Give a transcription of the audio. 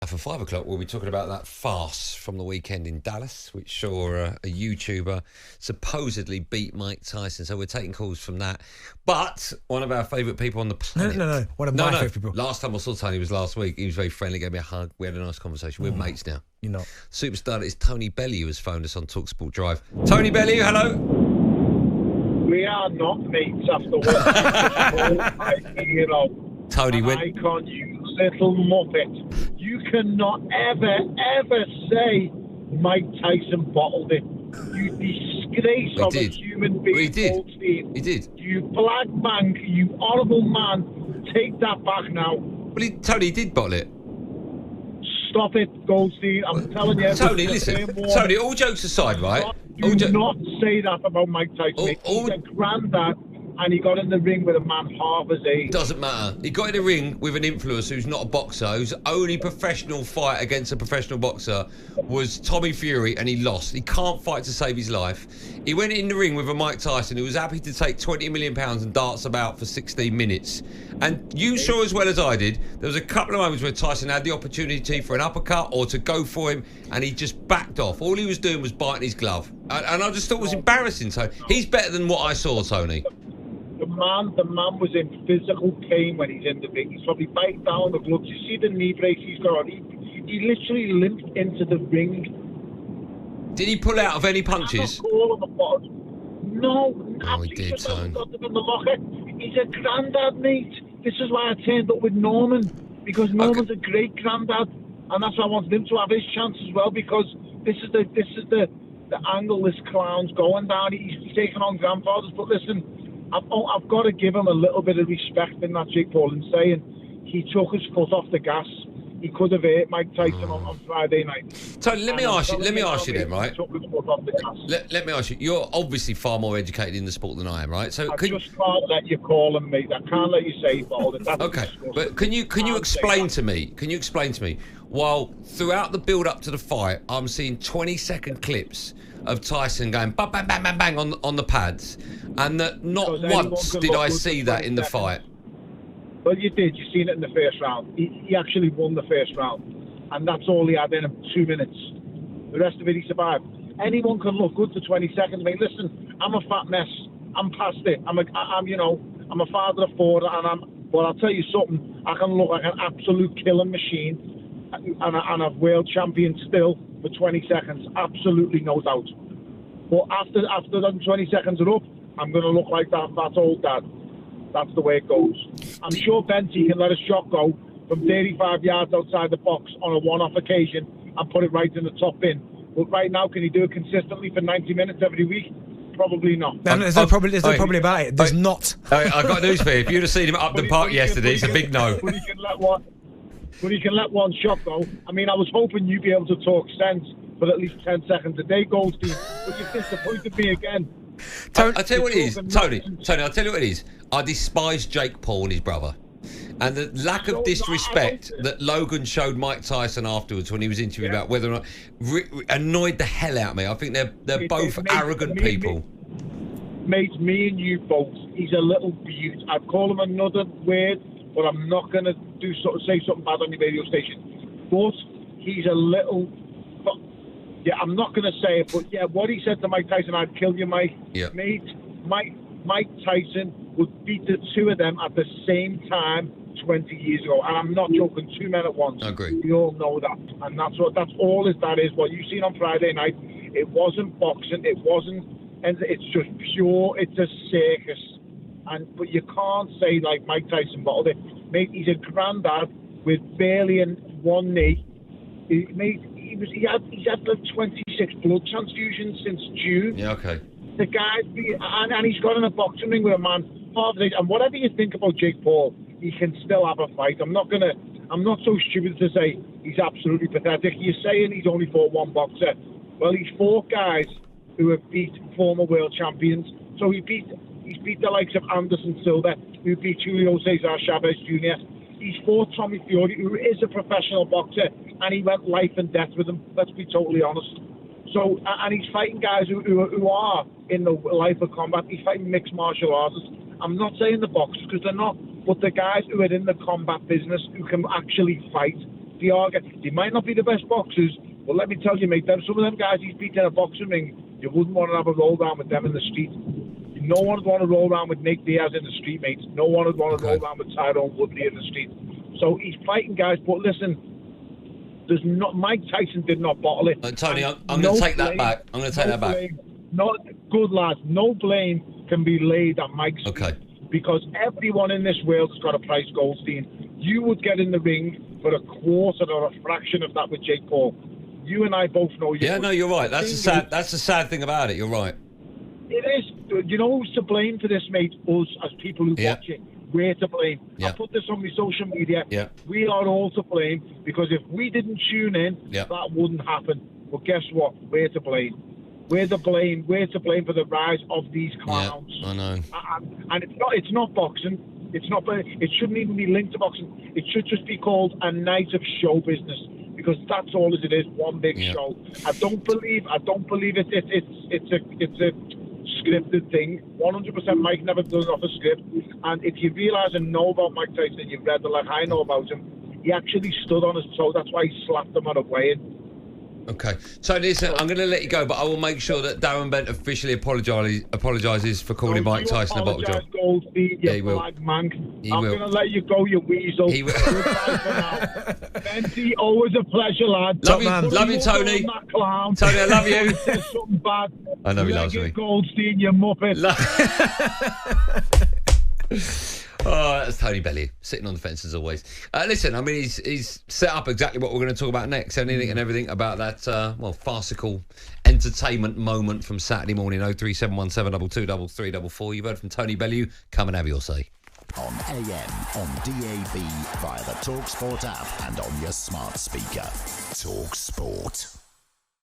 for 5 o'clock, we'll be talking about that farce from the weekend in Dallas, which saw a YouTuber supposedly beat Mike Tyson. So we're taking calls from that. But one of our favourite people on the planet. No. One of my favourite people. Last time I saw Tony was last week. He was very friendly, gave me a hug. We had a nice conversation. We're mates now. You're not. Superstar is Tony Bellew has phoned us on talkSPORT Drive. Tony Bellew, hello. We are not mates after one. Tony, icon, you little muppet. You cannot ever say Mike Tyson bottled it. You disgrace of a human being. He did. You black bank, you horrible man. Take that back now. Well, Tony did bottle it. Stop it, Goldstein. I'm telling you. Tony, listen. Tony, all jokes aside, right? Do not say that about Mike Tyson. He's a granddad. And he got in the ring with a man half his age. Doesn't matter. He got in the ring with an influencer who's not a boxer, whose only professional fight against a professional boxer was Tommy Fury, and he lost. He can't fight to save his life. He went in the ring with a Mike Tyson who was happy to take £20 million and darts about for 16 minutes. And you saw as well as I did, there was a couple of moments where Tyson had the opportunity for an uppercut or to go for him, and he just backed off. All he was doing was biting his glove. And I just thought it was embarrassing. So he's better than what I saw, Tony. The man was in physical pain when he's in the ring. He's probably biting down the gloves. You see the knee brace he's got on. He literally limped into the ring. Did he pull out of any punches? No, he did, Tony. Got them in the locker. He's a granddad, mate. This is why I turned up with Norman, because Norman's a great granddad, and that's why I wanted him to have his chance as well, because this is the angle this clown's going down. He's taking on grandfathers, but listen. I've got to give him a little bit of respect in that, Jake Paul, and saying he took his foot off the gas. He could have hit Mike Tyson on Friday night. So let me ask you then, right? Let me ask you. You're obviously far more educated in the sport than I am, right? So I just can't let you call him, mate. I can't let you say bottled it. Okay, but can you explain to me? Can you explain to me? While throughout the build up to the fight, I'm seeing 20-second clips of Tyson going bang, bang, bang, bang, bang on the pads, and that not once did I see that in the fight. Well, you did. You've seen it in the first round. He actually won the first round, and that's all he had in him, 2 minutes. The rest of it, he survived. Anyone can look good for 20 seconds. I mean, listen, I'm a fat mess. I'm past it. I'm a father of four, but I'll tell you something. I can look like an absolute killing machine, and a world champion still for 20 seconds. Absolutely no doubt. But after them 20 seconds are up, I'm going to look like that old dad. That's the way it goes. I'm sure Benty can let a shot go from 35 yards outside the box on a one-off occasion and put it right in the top bin. But right now, can he do it consistently for 90 minutes every week? Probably not. There's no problem about it. There's not. I've got news for you. If you'd have seen him at Upton Park yesterday, it's a big no. But he can let one shot go. I mean, I was hoping you'd be able to talk sense for at least 10 seconds a day, Goldstein. But you've disappointed me again. I'll tell you what it is, Tony, I'll tell you what it is. I despise Jake Paul and his brother. And the lack of disrespect that Logan showed Mike Tyson afterwards when he was interviewed about whether or not annoyed the hell out of me. I think they're both arrogant people. Mate, me and you both. He's a little beaut. I'd call him another word, but I'm not going to say something bad on your radio station. But he's a little... Yeah, I'm not going to say it, but yeah, what he said to Mike Tyson, I'd kill you, Mike. Yeah. Mate, Mike Tyson would beat the two of them at the same time 20 years ago. And I'm not joking, two men at once. I agree. We all know that. And that's all that is. What you've seen on Friday night, it wasn't boxing, and it's just pure, it's a circus. But you can't say like Mike Tyson bottled it. Mate, he's a granddad with barely one knee. He's had like 26 blood transfusions since June. Yeah, okay. The guy, and he's got in a boxing ring with a man half the age. And whatever you think about Jake Paul, he can still have a fight. I'm not so stupid to say he's absolutely pathetic. You're saying he's only fought one boxer. Well, he's fought guys who have beat former world champions. So he's beat the likes of Anderson Silva, who beat Julio Cesar Chavez Jr. He's fought Tommy Fury, who is a professional boxer, and he went life and death with him. Let's be totally honest. So, and he's fighting guys who are in the life of combat. He's fighting mixed martial artists. I'm not saying the boxers because they're not, but the guys who are in the combat business who can actually fight. They might not be the best boxers, but let me tell you, mate, some of them guys he's beat in a boxing ring, you wouldn't want to have a roll down with them in the street. No one would want to roll around with Nick Diaz in the street, mate. No one would want to roll around with Tyrone Woodley in the street. So he's fighting guys, but listen, Mike Tyson did not bottle it. Tony, I'm going to take that back. I'm going to take that back. Good lads, no blame can be laid at Mike's feet, because everyone in this world has got a price, Goldstein. You would get in the ring for a quarter or a fraction of that with Jake Paul. You and I both know you. Yeah, no, you're right. That's the sad thing about it. You're right. It is. You know who's to blame for this, mate? Us as people who watch it. We're to blame. I put this on my social media. We are all to blame, because if we didn't tune in, that wouldn't happen. But guess what? We're to blame. We're to blame. We're to blame for the rise of these clowns. I know. And it's not boxing. It's not. It shouldn't even be linked to boxing. It should just be called a night of show business, because that's all it is. One big show. I don't believe it's a scripted thing. 100% Mike never does it off a script. And if you realise and know about Mike Tyson, you've read like I know about him, he actually stood on his toe. That's why he slapped him on a weigh-in. Okay. So listen, I'm going to let you go, but I will make sure that Darren Bent officially apologises for calling Mike Tyson a bottle job. Goldstein, he will. Man. I'm going to let you go, you weasel. He will. Benty, always a pleasure, lad. Love you, Tony. Tony, I love you. Something bad. I know he loves me. Goldstein, you muppet. Oh, that's Tony Bellew, sitting on the fence as always. Listen, I mean, he's set up exactly what we're going to talk about next. Anything and everything about that, farcical entertainment moment from Saturday morning. 03717223344. You've heard from Tony Bellew. Come and have your say. On AM, on DAB, via the talkSPORT app, and on your smart speaker. talkSPORT.